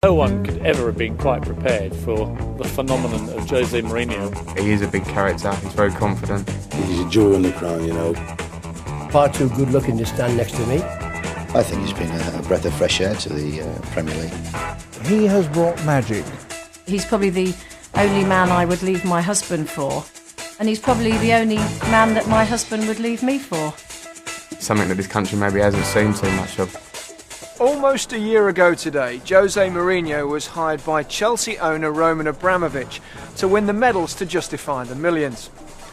No one could ever have been quite prepared for the phenomenon of Jose Mourinho. He is a big character, he's very confident. He's a jewel in the crown, you know. Far too good looking to stand next to me. I think he's been a breath of fresh air to the Premier League. He has brought magic. He's probably the only man I would leave my husband for. And he's probably the only man that my husband would leave me for. Something that this country maybe hasn't seen too much of. Almost a year ago today, Jose Mourinho was hired by Chelsea owner Roman Abramovich to win the medals to justify the millions.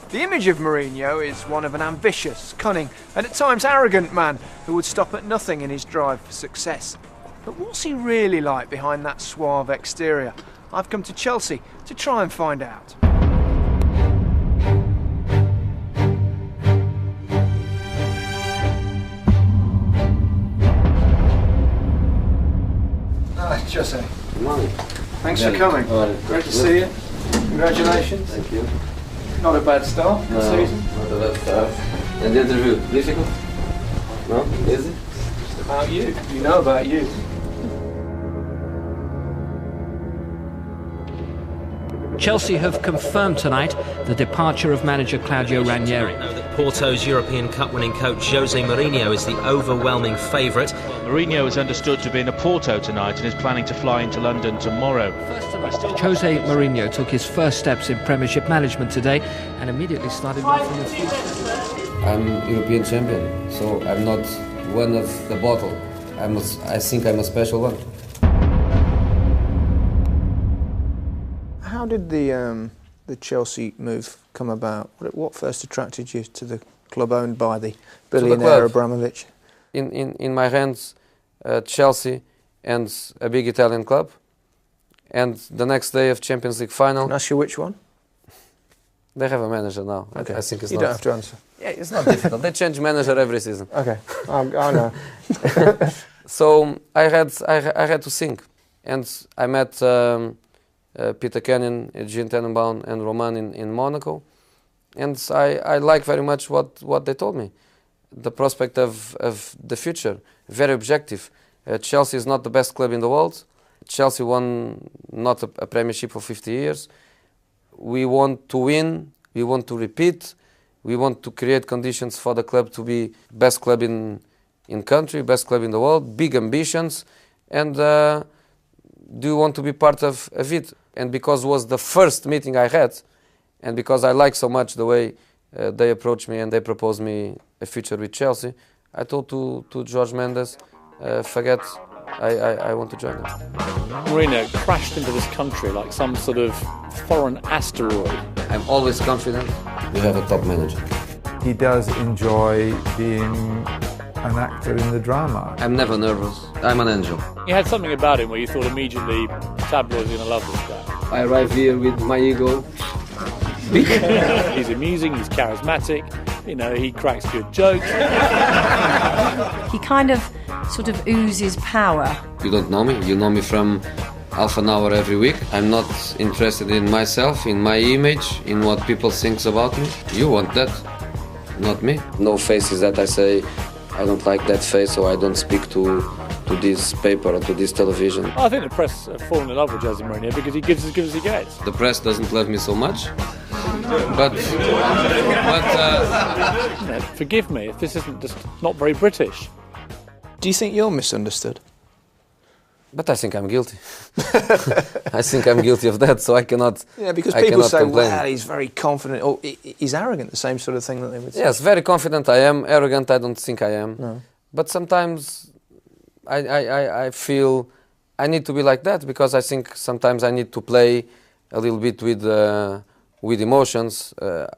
The image of Mourinho is one of an ambitious, cunning and at times arrogant man who would stop at nothing in his drive for success. But what's he really like behind that suave exterior? I've come to Chelsea to try and find out. Jose, good morning. Thanks for coming. Great to see you. Congratulations. Thank you. Not a bad start to the season. Not a bad start. And the interview, difficult? No? Easy? Just about you. You know about you. Chelsea have confirmed tonight the departure of manager Claudio Ranieri. Porto's European Cup winning coach Jose Mourinho is the overwhelming favourite. Mourinho is understood to be in Porto tonight and is planning to fly into London tomorrow. Jose Mourinho took his first steps in Premiership management today and immediately started working the future. I'm European champion, so I'm not one of the bottle. I think I'm a special one. How did the Chelsea move come about? What first attracted you to the club owned by the billionaire Abramovich? In my hands, Chelsea and a big Italian club. And the next day of Champions League final. Can I ask you which one? They have a manager now. Okay. I think it's you not, don't have to answer. Yeah, it's not difficult. They change manager every season. Okay, I know. So I had to think, and I met Peter Kenyon, Jean Tenenbaum, and Roman in Monaco, and I like very much what they told me. The prospect of the future, very objective. Chelsea is not the best club in the world. Chelsea won not a Premiership for 50 years. We want to win, we want to repeat, we want to create conditions for the club to be best club in country, best club in the world, big ambitions, and do you want to be part of it? And because it was the first meeting I had, and because I like so much the way they approached me and they proposed me a future with Chelsea, I told to Jorge Mendes, forget, I want to join them. Mourinho crashed into this country like some sort of foreign asteroid. I'm always confident we have a top manager. He does enjoy being an actor in the drama. I'm never nervous. I'm an angel. He had something about him where you thought immediately tabloids are going to love this guy. I arrive here with my ego. He's amusing, he's charismatic, you know, he cracks good jokes. He kind of sort of oozes power. You don't know me. You know me from half an hour every week. I'm not interested in myself, in my image, in what people think about me. You want that, not me. No faces that I say, I don't like that face, or I don't speak to this paper or to this television. I think the press have fallen in love with Jose Mourinho because he gives as good as he gets. The press doesn't love me so much, but forgive me if this isn't just not very British. Do you think you're misunderstood? But I think I'm guilty. I think I'm guilty of that, so I cannot. Yeah, because people say, complain. well, he's very confident, or he's arrogant, the same sort of thing that they would say. Yes, very confident I am. Arrogant, I don't think I am. No. But sometimes I feel I need to be like that, because I think sometimes I need to play a little bit with emotions.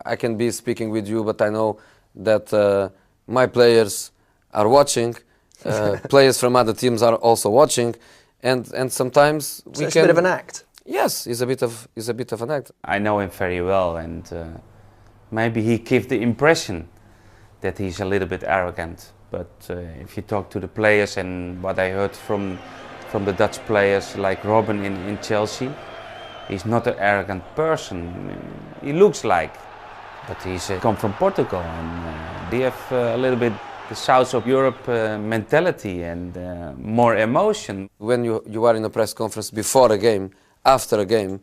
I can be speaking with you, but I know that my players are watching. Players from other teams are also watching, and sometimes so it's a bit of an act. Yes, it's a bit of an act. I know him very well, and maybe he gives the impression that he's a little bit arrogant. But if you talk to the players and what I heard from the Dutch players like Robin in Chelsea, he's not an arrogant person. He looks like, but he's come from Portugal, and they have a little bit the south of Europe mentality and more emotion. When you are in a press conference before a game, after a game,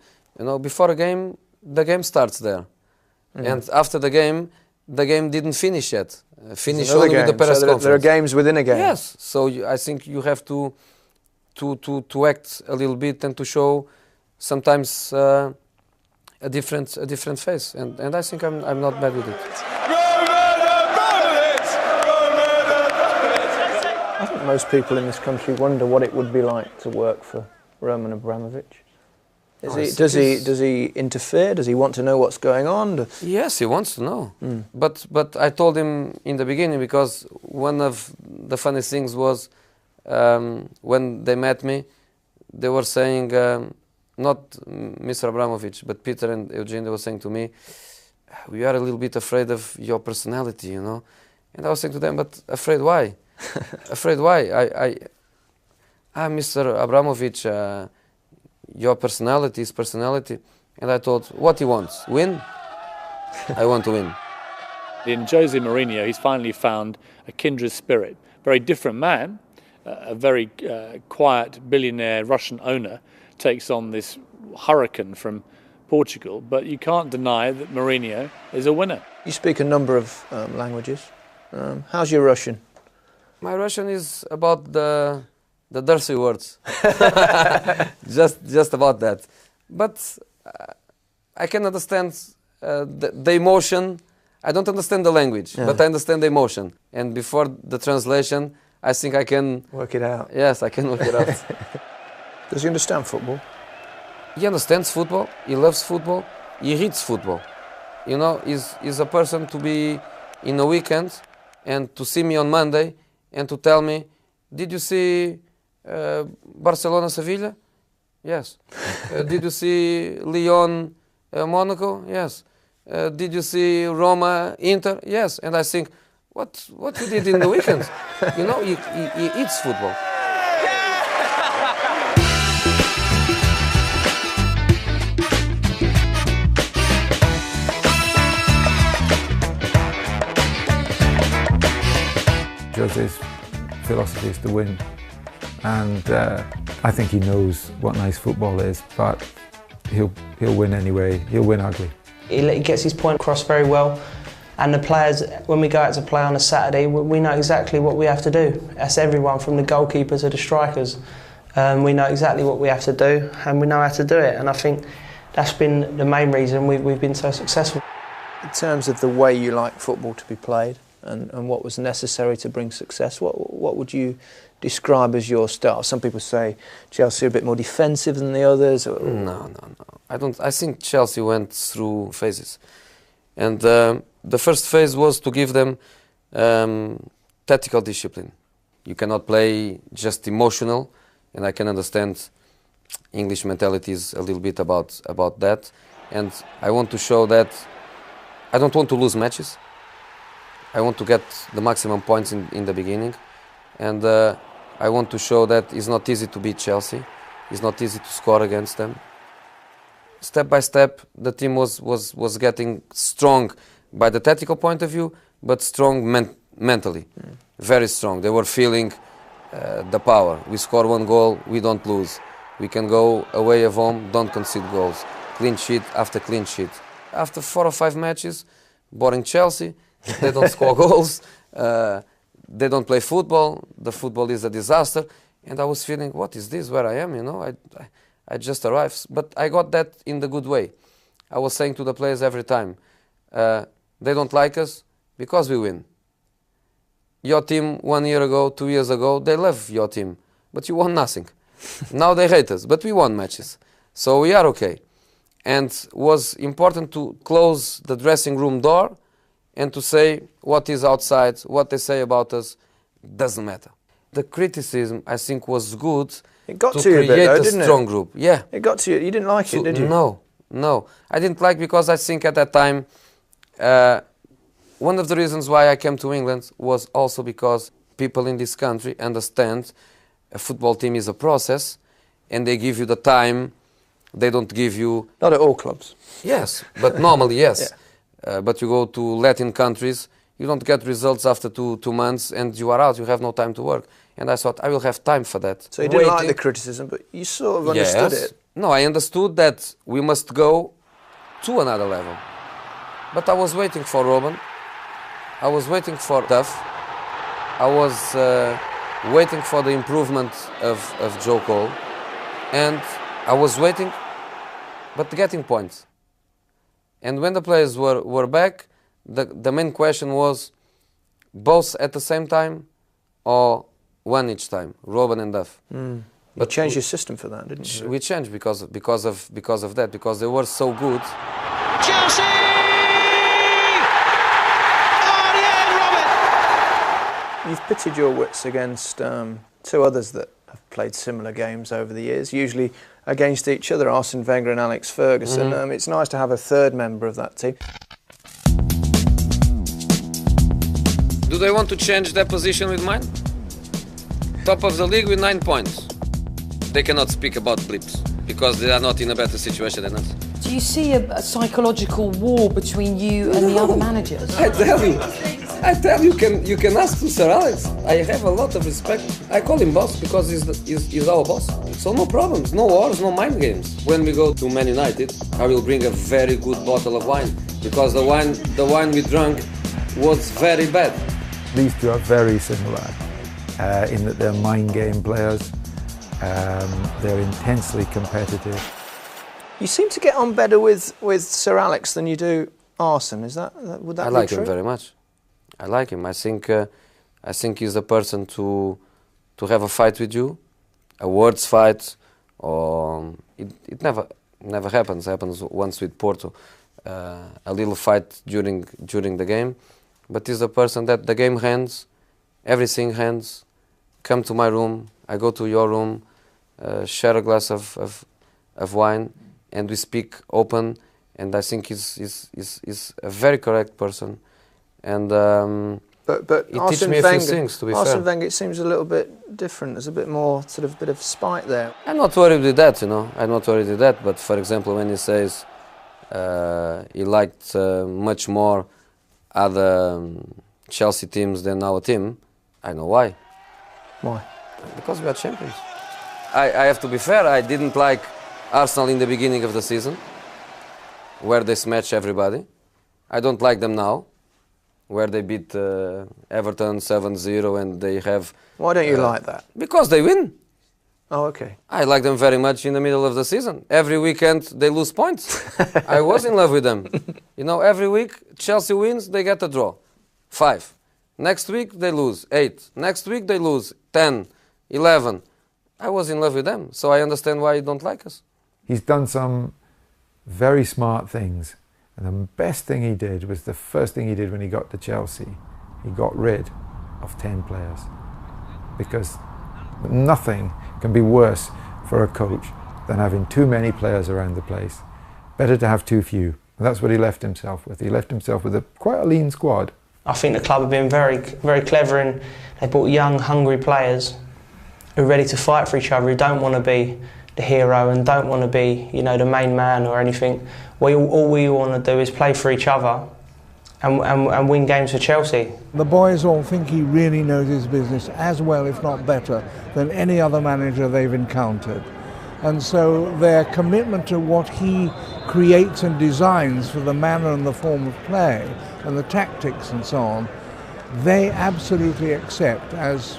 before a game, the game starts there. And after the game didn't finish yet. Finish only with the press conference. There are games within a game. Yes, so I think you have to act a little bit and to show sometimes a different face. And I think I'm not bad with it. I think most people in this country wonder what it would be like to work for Roman Abramovich. Does he interfere? Does he want to know what's going on? Yes, he wants to know. But I told him in the beginning, because one of the funny things was when they met me, they were saying, not Mr. Abramovich, but Peter and Eugene, they were saying to me, we are a little bit afraid of your personality, And I was saying to them, but afraid why? Afraid why? Mr. Abramovich, your personality is personality. And I thought, what he wants? Win? I want to win. In Jose Mourinho, he's finally found a kindred spirit. Very different man, a very quiet billionaire Russian owner takes on this hurricane from Portugal, but you can't deny that Mourinho is a winner. You speak a number of languages. How's your Russian? My Russian is about the dirty words. just about that. But I can understand the emotion. I don't understand the language, but I understand the emotion. And before the translation, I think I can work it out. Yes, I can work it out. Does he understand football? He understands football. He loves football. He reads football. He's a person to be in a weekend and to see me on Monday and to tell me, did you see Barcelona-Sevilla? Yes. Did you see Lyon-Monaco? Yes. Did you see Roma-Inter? Yes. And I think, what you did in the weekend? He eats football. Jose's philosophy is to win, and I think he knows what nice football is, but he'll win anyway. He'll win ugly. He gets his point across very well, and the players, when we go out to play on a Saturday, we know exactly what we have to do. That's everyone from the goalkeeper to the strikers. We know exactly what we have to do, and we know how to do it, and I think that's been the main reason we've been so successful. In terms of the way you like football to be played, and what was necessary to bring success, what would you describe as your style? Some people say Chelsea are a bit more defensive than the others. No. I think Chelsea went through phases, and the first phase was to give them tactical discipline. You cannot play just emotional, and I can understand English mentality is a little bit about that. And I want to show that I don't want to lose matches. I want to get the maximum points in the beginning, and I want to show that it's not easy to beat Chelsea. It's not easy to score against them. Step by step, the team was getting strong by the tactical point of view, but strong mentally, very strong. They were feeling the power. We score one goal, we don't lose. We can go away at home, don't concede goals. Clean sheet after clean sheet. After 4 or 5 matches, boring Chelsea. They don't score goals, they don't play football, the football is a disaster, and I was feeling, what is this, where I am, I just arrived, but I got that in the good way. I was saying to the players every time, they don't like us because we win. Your team 1 year ago, 2 years ago, they love your team, but you won nothing. Now they hate us, but we won matches, so we are okay. And it was important to close the dressing room door and to say what is outside, what they say about us, doesn't matter. The criticism, I think, was good. It got to create you a bit, though, didn't a strong group. Yeah. It got to you. You didn't like it, did you? No. I didn't like because I think at that time, one of the reasons why I came to England was also because people in this country understand a football team is a process, and they give you the time. They don't give you... Not at all clubs. Yes, but normally, yes. Yeah. But you go to Latin countries, you don't get results after two months and you are out, you have no time to work. And I thought, I will have time for that. So you didn't like the criticism, but you sort of understood it. No, I understood that we must go to another level. But I was waiting for Robin. I was waiting for Duff. I was waiting for the improvement of Joe Cole. And I was waiting, but getting points. And when the players were back, the main question was both at the same time or one each time, Robin and Duff. But you changed your system for that, didn't you? We changed because of that, because they were so good. Chelsea! You've pitted your wits against two others that have played similar games over the years, usually against each other, Arsene Wenger and Alex Ferguson. It's nice to have a third member of that team. Do they want to change their position with mine? Top of the league with 9 points. They cannot speak about blips because they are not in a better situation than us. Do you see a psychological war between you and the other managers? I tell you, you can ask to Sir Alex. I have a lot of respect. I call him boss because he's our boss. So no problems, no wars, no mind games. When we go to Man United, I will bring a very good bottle of wine because the wine we drank was very bad. These two are very similar in that they're mind game players. They're intensely competitive. You seem to get on better with Sir Alex than you do Arsene. Would that be true? I like him very much. I like him. I think he's the person to have a fight with you, a words fight, or it never happens. It happens once with Porto, a little fight during the game. But he's the person that the game ends, everything ends. Come to my room. I go to your room, share a glass of wine, and we speak open. And I think he's a very correct person. And but he teaches me a few things, to be fair. Arsene Wenger, it seems a little bit different. There's a bit more, sort of, bit of spite there. I'm not worried with that, you know. I'm not worried with that. But for example, when he says he liked much more other Chelsea teams than our team, I know why. Why? Because we are champions. I have to be fair. I didn't like Arsenal in the beginning of the season, where they smash everybody. I don't like them now, where they beat Everton 7-0 and they have... Why don't you like that? Because they win. Oh, okay. I like them very much in the middle of the season. Every weekend they lose points. I was in love with them. You know, every week Chelsea wins, they get a draw. 5. Next week they lose 8. Next week they lose 10, 11. I was in love with them, so I understand why you don't like us. He's done some very smart things. And the best thing he did was the first thing he did when he got to Chelsea. He got rid of 10 players. Because nothing can be worse for a coach than having too many players around the place. Better to have too few. And that's what he left himself with. He left himself with quite a lean squad. I think the club have been very, very clever in they brought young, hungry players who are ready to fight for each other, who don't want to be the hero and don't want to be, you know, the main man or anything. All we want to do is play for each other and win games for Chelsea. The boys all think he really knows his business as well, if not better, than any other manager they've encountered. And so their commitment to what he creates and designs for the manner and the form of play and the tactics and so on, they absolutely accept as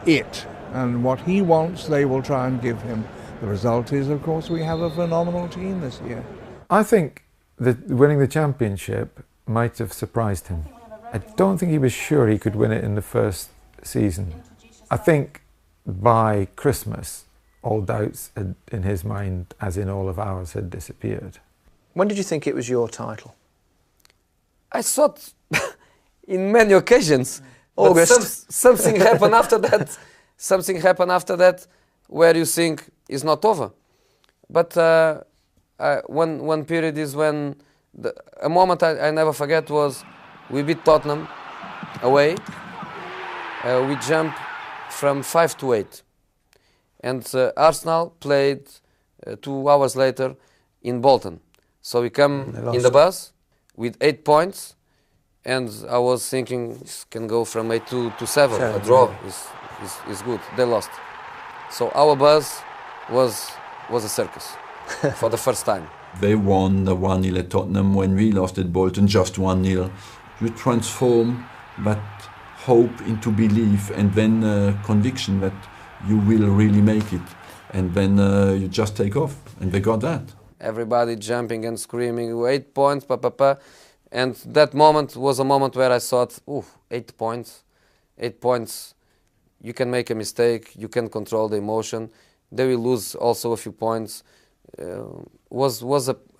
it. And what he wants, they will try and give him. The result is, of course, we have a phenomenal team this year. I think that winning the championship might have surprised him. I don't think he was sure he could win it in the first season. I think by Christmas, all doubts in his mind, as in all of ours, had disappeared. When did you think it was your title? I thought in many occasions. August. Something happened after that. Something happened after that where you think it's not over. But one period is when a moment I never forget was we beat Tottenham away. We jumped from 5 to 8. And Arsenal played 2 hours later in Bolton. So we come in the bus with 8 points and I was thinking it can go from 8 to 7. A draw is good. They lost. So our buzz was a circus for the first time. They won the 1-0 at Tottenham. When we lost at Bolton, just 1-0. You transform that hope into belief and then conviction that you will really make it. And then you just take off. And they got that. Everybody jumping and screaming, 8 points, pa pa pa. And that moment was a moment where I thought, 8 points. 8 points, you can make a mistake, you can control the emotion. They will lose also a few points. Was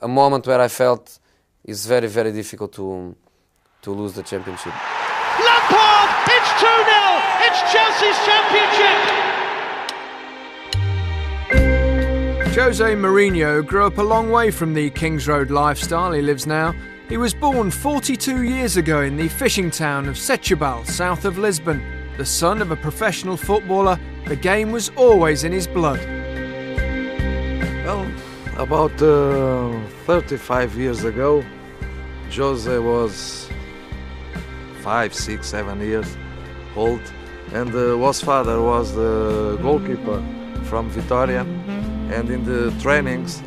a moment where I felt it's very, very difficult to lose the championship. Lampard! It's 2-0! It's Chelsea's championship! Jose Mourinho grew up a long way from the Kings Road lifestyle he lives now. He was born 42 years ago in the fishing town of Setúbal, south of Lisbon. The son of a professional footballer, the game was always in his blood. Well, about 35 years ago, Jose was 5, 6, 7 years old, and his father was the goalkeeper from Vitoria, and in the trainings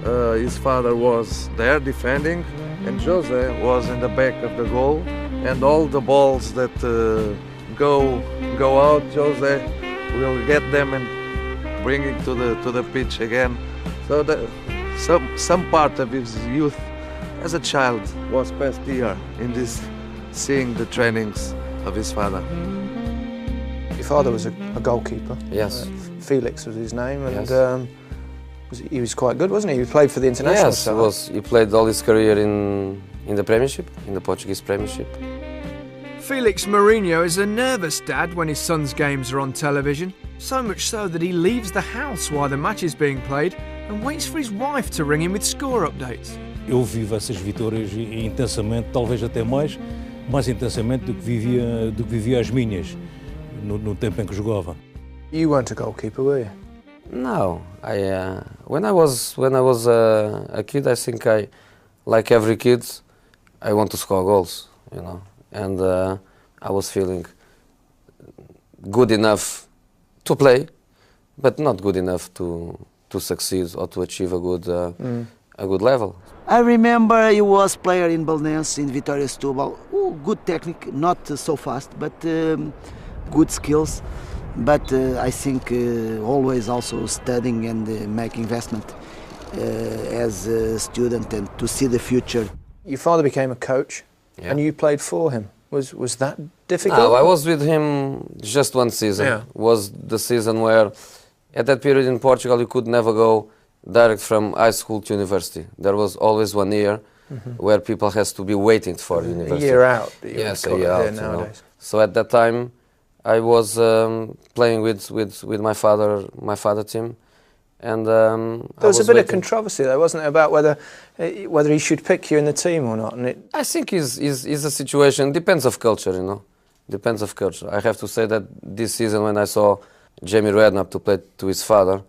his father was there defending, and Jose was in the back of the goal, and all the balls that go out, Jose will get them and bring it to the pitch again. So that some part of his youth as a child was passed here in this, seeing the trainings of his father. Your father was a goalkeeper. Yes. Felix was his name, and yes. he was quite good, wasn't he? He played for the international side. Yes, he played all his career in the Premiership, in the Portuguese Premiership. Felix Mourinho is a nervous dad when his son's games are on television, so much so that he leaves the house while the match is being played and waits for his wife to ring him with score updates. Eu vivo essas vitórias intensamente, talvez até mais intensamente do que vivia as minhas no tempo em que jogava. You weren't a goalkeeper, were you? No, when I was a kid, I think like every kid, I want to score goals, you know, and I was feeling good enough to play, but not good enough to succeed or to achieve a good level. I remember he was player in Belenenses, in Vitória Setúbal. Good technique, not so fast, but good skills. But I think always also studying and make investment as a student and to see the future. Your father became a coach, and you played for him. Was that difficult? No, I was with him just one season. Yeah. Was the season where, at that period in Portugal, you could never go direct from high school to university. There was always 1 year where people has to be waiting for university. A year out. Yes, a year out. Nowadays. So at that time, I was playing with my father team, and there was a bit of controversy though, wasn't it, about whether he should pick you in the team or not? And I think is a situation, depends of culture, you know, depends of culture. I have to say that this season when I saw Jamie Redknapp to play to his father,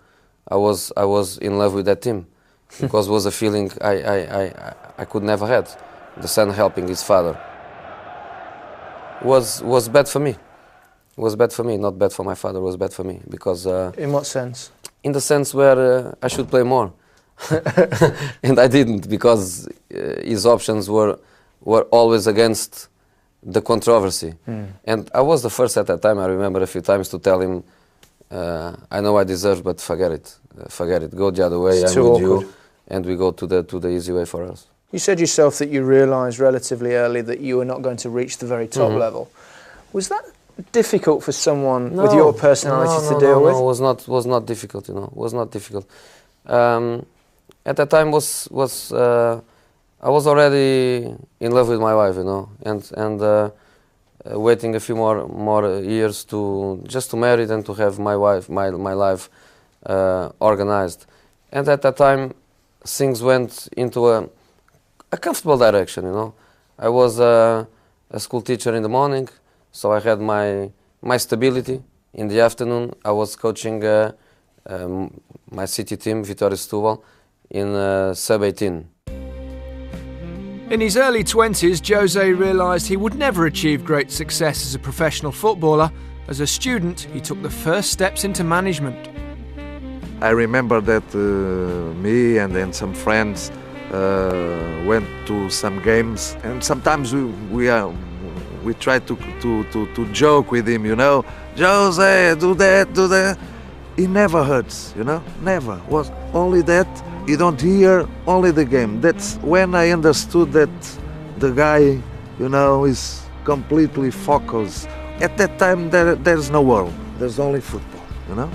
I was in love with that team, because it was a feeling I could never had, the son helping his father. Was bad for me. It was bad for me, not bad for my father. It was bad for me because. In what sense? In the sense where I should play more, and I didn't, because his options were always against the controversy. And I was the first at that time. I remember a few times to tell him, "I know I deserve, but forget it. Go the other way. I'm with you, and we go to the easy way for us." You said yourself that you realised relatively early that you were not going to reach the very top level. Was that difficult for someone with your personality to deal with? No, it was not difficult, you know. It was not difficult. At that time I was already in love with my wife, you know, and waiting a few more years to marry and to have my life organized. And at that time, things went into a comfortable direction, you know. I was a school teacher in the morning. So I had my stability. In the afternoon, I was coaching my city team, Vitória Setúbal, in sub-18. In his early 20s, Jose realised he would never achieve great success as a professional footballer. As a student, he took the first steps into management. I remember that me and then some friends went to some games, and sometimes we tried to joke with him, you know, Jose, do that. He never hurts, you know, never. Was only that. You don't hear only the game. That's when I understood that the guy, you know, is completely focused. At that time, there's no world. There's only football, you know.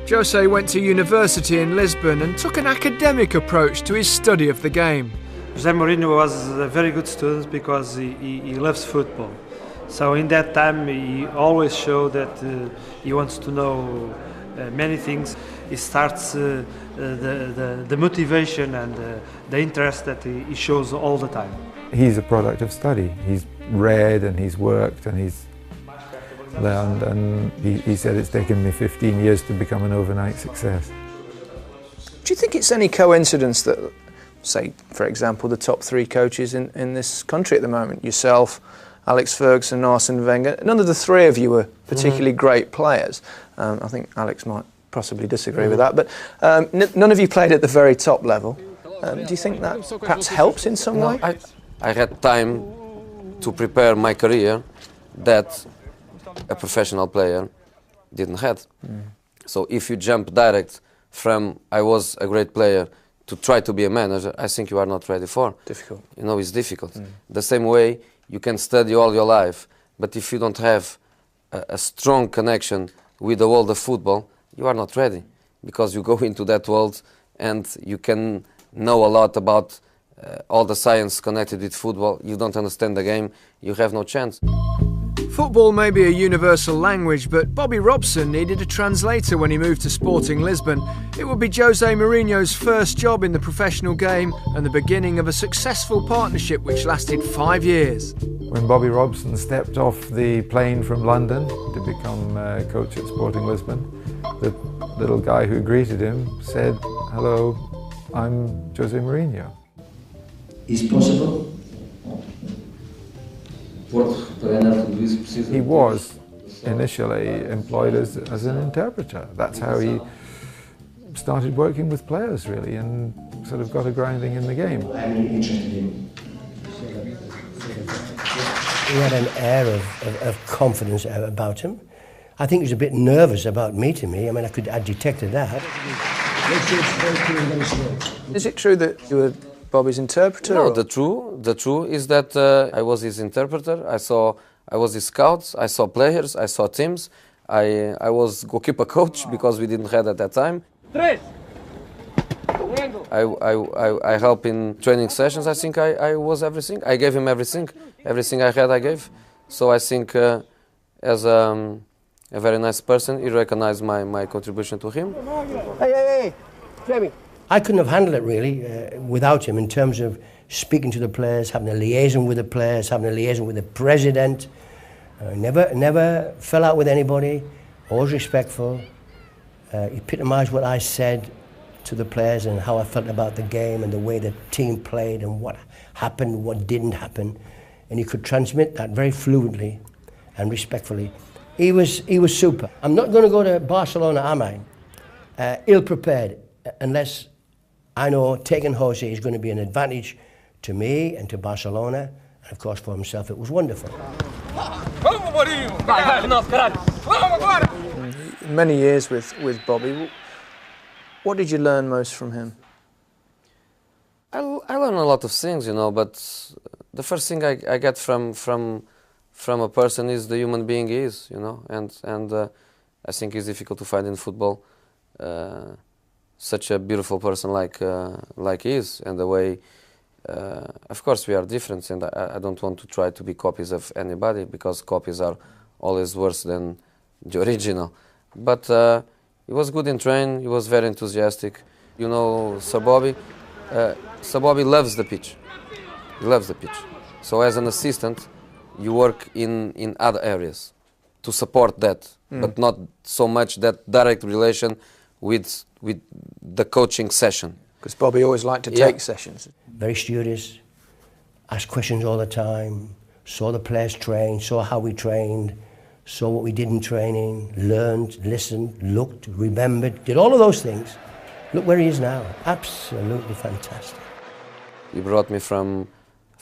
Jose went to university in Lisbon and took an academic approach to his study of the game. Jose Mourinho was a very good student because he loves football. So in that time, he always showed that he wants to know many things. He starts the motivation and the interest that he shows all the time. He's a product of study. He's read and he's worked and he's learned, and he said it's taken me 15 years to become an overnight success. Do you think it's any coincidence that, say, for example, the top three coaches in this country at the moment, yourself, Alex Ferguson, Arsene Wenger, none of the three of you were particularly great players? I think Alex might possibly disagree with that, but none of you played at the very top level. Do you think that perhaps helps in some way? I had time to prepare my career that a professional player didn't have. So if you jump direct from I was a great player to try to be a manager, I think you are not ready for. Difficult. You know, it's difficult. The same way you can study all your life, but if you don't have a strong connection with the world of football, you are not ready, because you go into that world and you can know a lot about all the science connected with football. You don't understand the game, you have no chance. Football may be a universal language, but Bobby Robson needed a translator when he moved to Sporting Lisbon. It would be Jose Mourinho's first job in the professional game and the beginning of a successful partnership which lasted 5 years. When Bobby Robson stepped off the plane from London to become coach at Sporting Lisbon, the little guy who greeted him said, "Hello, I'm Jose Mourinho." Is possible? He was initially employed as an interpreter. That's how he started working with players, really, and sort of got a grounding in the game. He had an air of confidence about him. I think he was a bit nervous about meeting me. I mean, I detected that. Is it true that you were Bobby's interpreter? No, the truth is that I was his interpreter. I was his scouts. I saw players. I saw teams. I was goalkeeper coach because we didn't have at that time. I helped in training sessions. I think I was everything. I gave him everything. Everything I had, I gave. So I think as a very nice person, he recognized my contribution to him. Hey, Fleming. I couldn't have handled it really without him, in terms of speaking to the players, having a liaison with the players, having a liaison with the president. Never fell out with anybody, always respectful. He epitomised what I said to the players and how I felt about the game and the way the team played and what happened, what didn't happen. And he could transmit that very fluently and respectfully. He was super. I'm not going to go to Barcelona, am I? Ill-prepared, unless I know taking Jose is going to be an advantage to me and to Barcelona, and of course for himself it was wonderful. Many years with Bobby. What did you learn most from him? I learned a lot of things, you know, but the first thing I get from a person is the human being he is, you know, and I think it's difficult to find in football such a beautiful person like he is, and the way, of course we are different, and I don't want to try to be copies of anybody, because copies are always worse than the original. But he was good in training, he was very enthusiastic. You know, Sir Bobby loves the pitch. He loves the pitch. So as an assistant, you work in other areas to support that, but not so much that direct relation with the coaching session. Because Bobby always liked to take sessions. Very studious, asked questions all the time, saw the players train, saw how we trained, saw what we did in training, learned, listened, looked, remembered, did all of those things. Look where he is now, absolutely fantastic. He brought me from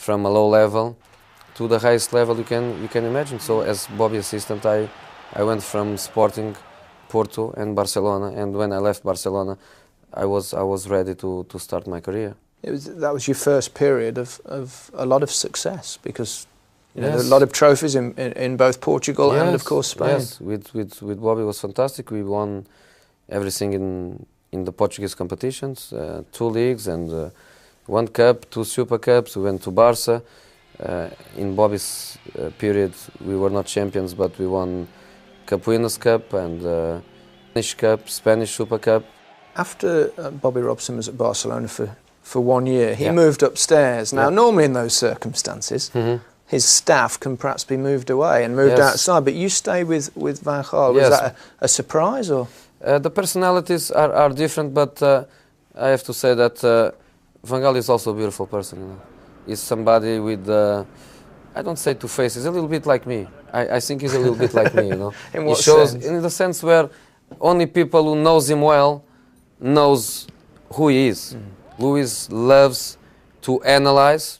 a low level to the highest level you can imagine. So as Bobby assistant, I went from Sporting, Porto and Barcelona, and when I left Barcelona, I was ready to start my career. That was your first period of a lot of success, because you know, Yes. there were a lot of trophies in both Portugal and of course Spain. Yes, with Bobby it was fantastic. We won everything in the Portuguese competitions, 2 leagues and 1 cup, 2 Super Cups. We went to Barca. In Bobby's period, we were not champions, but we won Cup Winners' Cup and Spanish Cup, Spanish Super Cup. After Bobby Robson was at Barcelona for 1 year, he moved upstairs. Now, normally in those circumstances, his staff can perhaps be moved away and moved outside, but you stay with Van Gaal. Was that a surprise? Or the personalities are different, but I have to say that Van Gaal is also a beautiful person. You know? He's somebody with, I don't say 2 faces, a little bit like me. I think he's a little bit like me, you know. In what sense? sense? In the sense where only people who knows him well knows who he is. Luis loves to analyze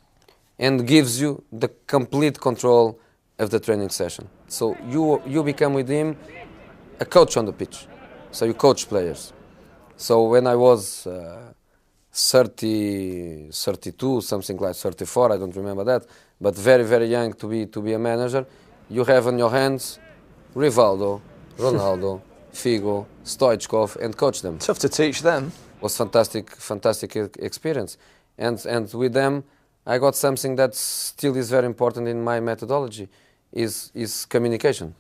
and gives you the complete control of the training session. So you become with him a coach on the pitch. So you coach players. So when I was 30, 32, something like 34, I don't remember that, but very, very young to be a manager, you have on your hands Rivaldo, Ronaldo, Figo, Stoichkov, and coach them. Tough to teach them. It was fantastic experience. And with them, I got something that still is very important in my methodology, is communication.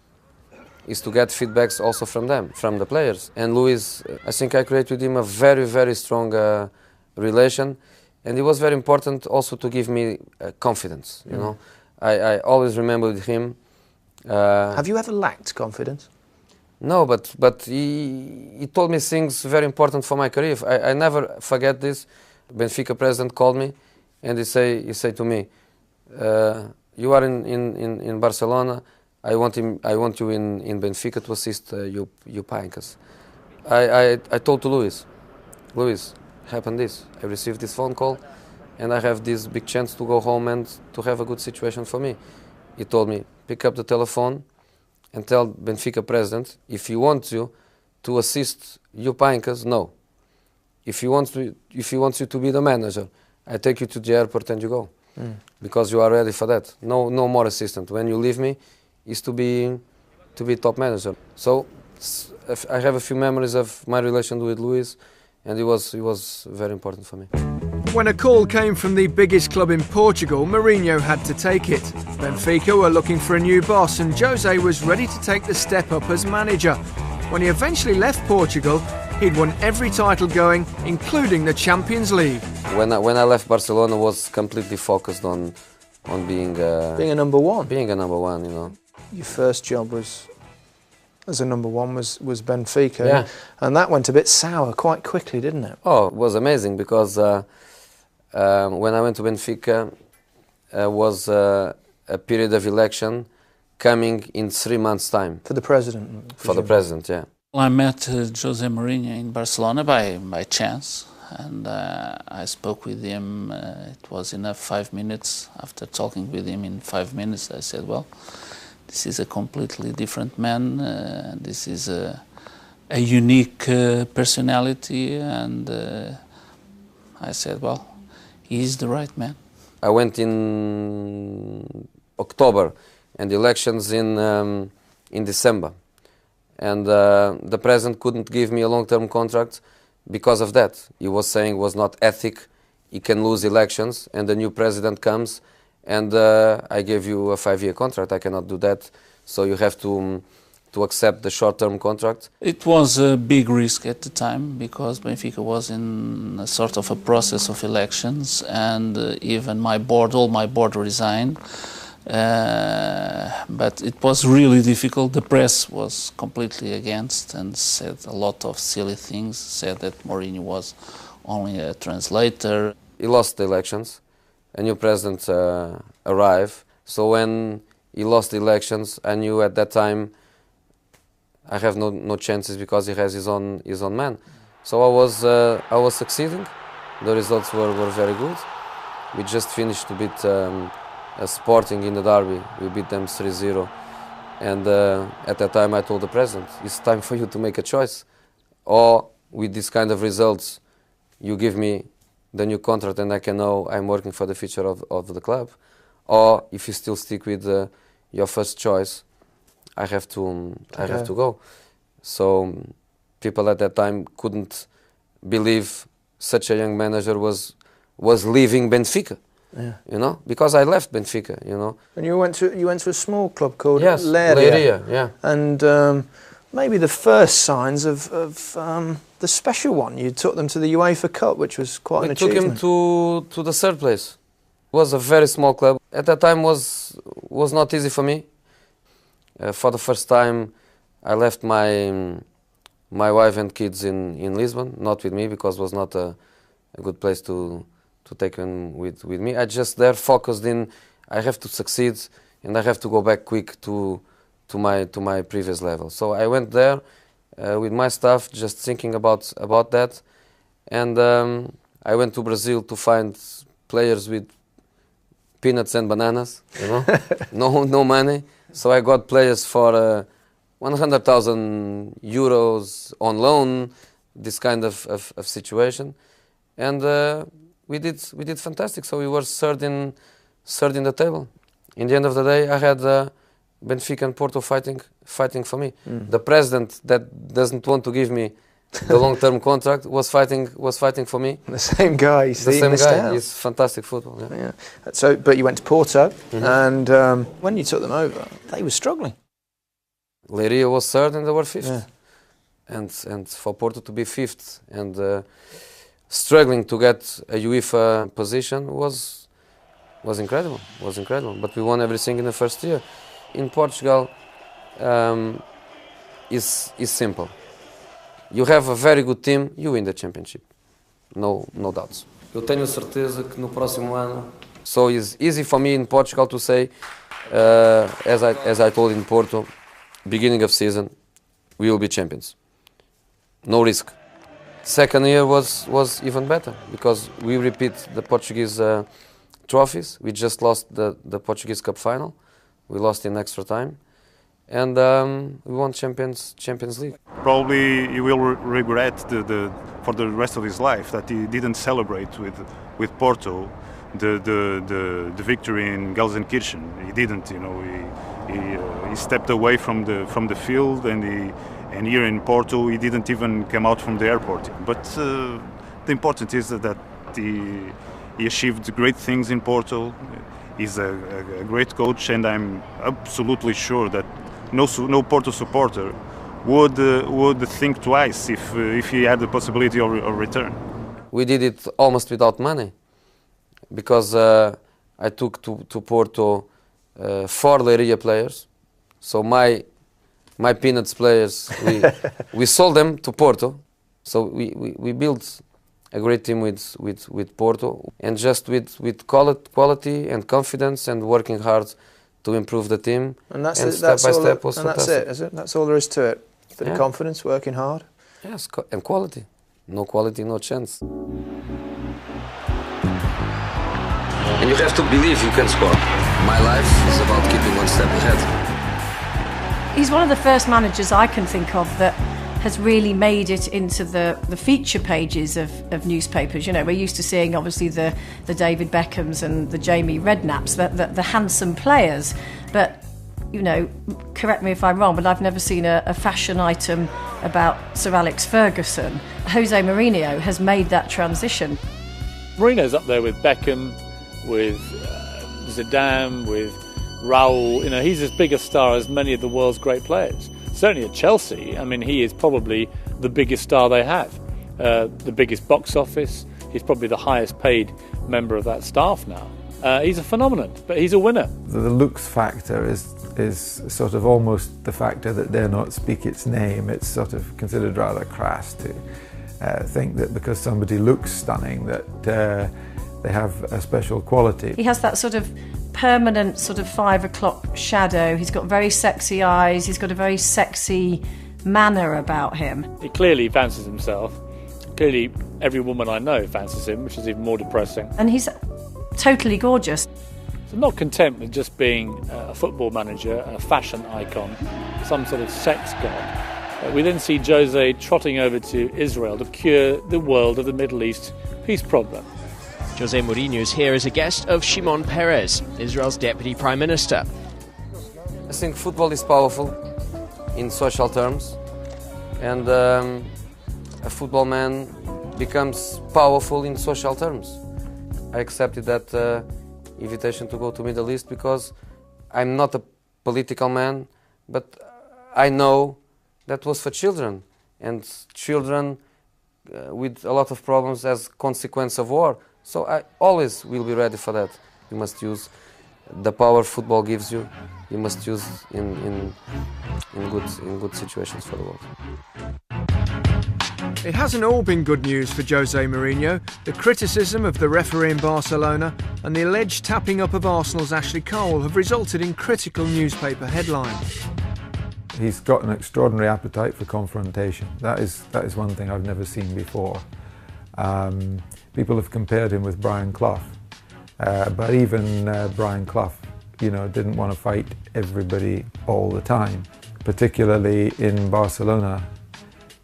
Is to get feedbacks also from them, from the players. And Luis, I think I created with him a very, very strong relation. And it was very important also to give me confidence, you know. I always remember with him. have you ever lacked confidence? No, but he told me things very important for my career. I never forget this. Benfica president called me, and he say to me, "You are in Barcelona. I want you in Benfica to assist you Pancas." I told to Luis, happened this. I received this phone call, and I have this big chance to go home and to have a good situation for me. He told me, pick up the telephone and tell Benfica president, if he wants you to assist you Pancas, no. If he wants you to be the manager, I take you to the airport and you go. Because you are ready for that. No more assistant. When you leave me, is to be top manager. So I have a few memories of my relation with Luis, and it was very important for me. When a call came from the biggest club in Portugal, Mourinho had to take it. Benfica were looking for a new boss, and Jose was ready to take the step up as manager. When he eventually left Portugal, he'd won every title going, including the Champions League. When I left Barcelona, I was completely focused on being a number one. Being a number one, you know. Your first job was as a number one was Benfica, Yeah. and that went a bit sour quite quickly, didn't it? Oh, it was amazing because when I went to Benfica, was a period of election coming in 3 months' time. For the president? For the president, yeah. Well, I met Jose Mourinho in Barcelona by chance, and I spoke with him. It was enough 5 minutes. After talking with him in 5 minutes, I said, well, this is a completely different man. This is a unique personality, and I said, well, he's the right man. I went in October, and the elections in December. And the president couldn't give me a long-term contract because of that. He was saying it was not ethic, he can lose elections, and the new president comes, and I gave you a 5-year contract, I cannot do that, so you have to accept the short-term contract. It was a big risk at the time because Benfica was in a sort of a process of elections, and even all my board resigned. But it was really difficult. The press was completely against and said a lot of silly things, said that Mourinho was only a translator. He lost the elections, arrive. So when he lost the elections, I knew at that time I have no chances because he has his own man. So I was succeeding. The results were very good. We just finished to beat Sporting in the derby. We beat them 3-0. And at that time I told the president, it's time for you to make a choice. Or with this kind of results, you give me the new contract and I can know I'm working for the future of the club. Or if you still stick with your first choice, I have to go. So people at that time couldn't believe such a young manager was leaving Benfica. Yeah. You know, because I left Benfica. You know. And you went to a small club called Leiria. Yeah. And maybe the first signs of the special one. You took them to the UEFA Cup, which was quite an achievement. We took him to the third place. It was a very small club. At that time was not easy for me. For the first time, I left my wife and kids in Lisbon, not with me because it was not a good place to take them with me. I just there focused in, I have to succeed and I have to go back quick to my previous level. So I went there with my staff, just thinking about that, and I went to Brazil to find players with peanuts and bananas, you know, no money. So I got players for 100,000 euros on loan, this kind of situation, and we did fantastic. So we were third in the table. In the end of the day, I had Benfica and Porto fighting for me. The president that doesn't want to give me the long-term contract was fighting for me. The same guy. He's fantastic football. Yeah. So, but you went to Porto, and when you took them over, they were struggling. Leiria was third and they were fifth, and for Porto to be fifth and struggling to get a UEFA position was incredible. But we won everything in the first year. In Portugal, is simple. You have a very good team, you win the championship. No doubts. Eu tenho certeza que no próximo ano. So it's easy for me in Portugal to say, as I told in Porto, beginning of season, we will be champions. No risk. Second year was even better because we repeat the Portuguese trophies. We just lost the Portuguese Cup final. We lost in extra time. And we won Champions League. Probably he will regret for the rest of his life that he didn't celebrate with Porto the victory in Gelsenkirchen. He didn't, you know. He stepped away from the field, and here in Porto he didn't even come out from the airport. But the important is that he achieved great things in Porto. He's a great coach, and I'm absolutely sure that no Porto supporter would think twice if he had the possibility of return. We did it almost without money, because I took to Porto 4 Leiria players. So my peanuts players, we sold them to Porto. So we built a great team with Porto, and just with quality and confidence and working hard to improve the team, and step by step was fantastic. That's it, is it? That's all there is to it. Bit of confidence, working hard. Yes, and quality. No quality, no chance. And you have to believe you can score. My life is about keeping one step ahead. He's one of the first managers I can think of that has really made it into the feature pages of newspapers. You know, we're used to seeing obviously the David Beckhams and the Jamie Redknapps, the handsome players. But, you know, correct me if I'm wrong, but I've never seen a fashion item about Sir Alex Ferguson. Jose Mourinho has made that transition. Mourinho's up there with Beckham, with Zidane, with Raul. You know, he's as big a star as many of the world's great players. Certainly at Chelsea, I mean, he is probably the biggest star they have, the biggest box office. He's probably the highest paid member of that staff now. He's a phenomenon, but he's a winner. The looks factor is sort of almost the factor that dare not speak its name. It's sort of considered rather crass to think that because somebody looks stunning that They have a special quality. He has that sort of permanent sort of 5 o'clock shadow. He's got very sexy eyes. He's got a very sexy manner about him. He clearly fancies himself. Clearly every woman I know fancies him, which is even more depressing. And he's totally gorgeous. So not content with just being a football manager, a fashion icon, some sort of sex god, we then see Jose trotting over to Israel to cure the world of the Middle East peace problem. Jose Mourinho is here as a guest of Shimon Peres, Israel's Deputy Prime Minister. I think football is powerful in social terms, and a football man becomes powerful in social terms. I accepted that invitation to go to Middle East because I'm not a political man, but I know that was for children, and children with a lot of problems as consequence of war. So I always will be ready for that. You must use the power football gives you. You must use in good situations for the world. It hasn't all been good news for Jose Mourinho. The criticism of the referee in Barcelona and the alleged tapping up of Arsenal's Ashley Cole have resulted in critical newspaper headlines. He's got an extraordinary appetite for confrontation. That is one thing I've never seen before. People have compared him with Brian Clough, but even Brian Clough, didn't want to fight everybody all the time, particularly in Barcelona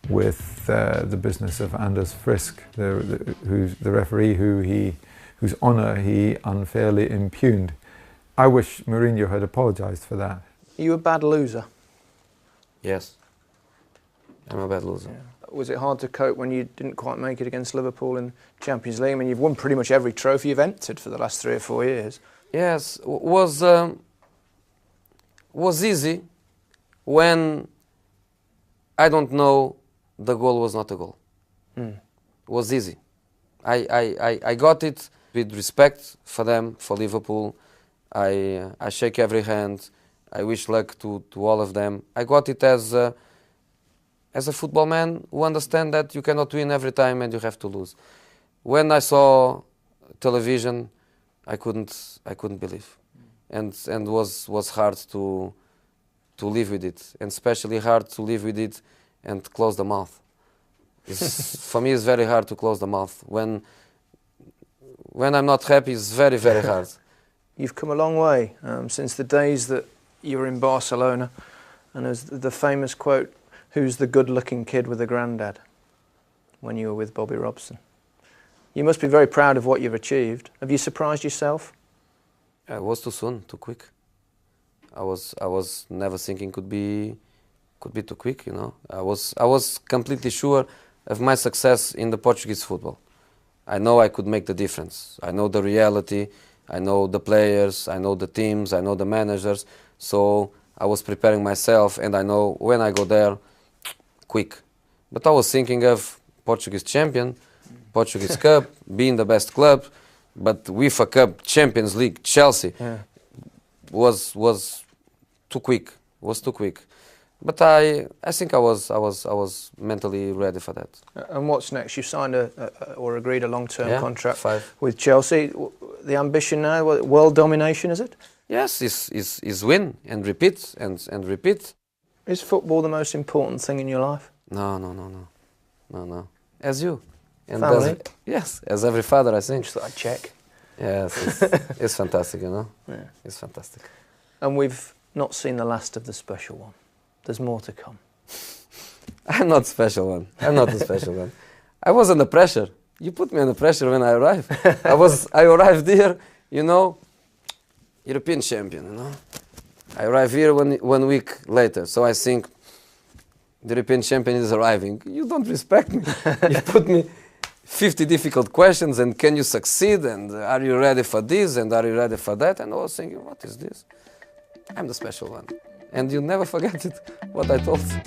with the business of Anders Frisk, who's the referee whose honour he unfairly impugned. I wish Mourinho had apologised for that. Are you a bad loser? Yes, I'm a bad loser. Yeah. Was it hard to cope when you didn't quite make it against Liverpool in Champions League? I mean, you've won pretty much every trophy you've entered for the last 3 or 4 years. Yes, was easy when I don't know the goal was not a goal. Was easy. I got it with respect for them, for Liverpool. I shake every hand. I wish luck to all of them. I got it as a football man who understand that you cannot win every time and you have to lose. When I saw television, I couldn't believe, and was hard to live with it, and especially hard to live with it and close the mouth. For me, it's very hard to close the mouth when I'm not happy. It's very, very hard. You've come a long way since the days that you were in Barcelona, and there's the famous quote, "Who's the good-looking kid with a granddad?" when you were with Bobby Robson. You must be very proud of what you've achieved. Have you surprised yourself? It was too soon, too quick. I was never thinking could be too quick. I was completely sure of my success in the Portuguese football. I know I could make the difference. I know the reality. I know the players. I know the teams. I know the managers. So I was preparing myself, and I know when I go there, quick. But I was thinking of Portuguese champion, Portuguese Cup, being the best club, but with a cup, Champions League, Chelsea, was too quick. Was too quick. But I think I was mentally ready for that. And what's next? You signed or agreed a long-term contract 5 with Chelsea. The ambition now, world domination, is it? Yes, is win and repeat and repeat. Is football the most important thing in your life? No. As you. And family? Yes, as every father, I think. Just thought I'd check. Yes, it's fantastic, Yeah. It's fantastic. And we've not seen the last of the special one. There's more to come. I'm not special one. I'm not a special one. I was under pressure. You put me under pressure when I arrived. I arrived here, European champion, I arrived here one week later, so I think the European champion is arriving. You don't respect me. You put me 50 difficult questions, and can you succeed, and are you ready for this, and are you ready for that? And I was thinking, what is this? I'm the special one. And you never forget it, what I told you.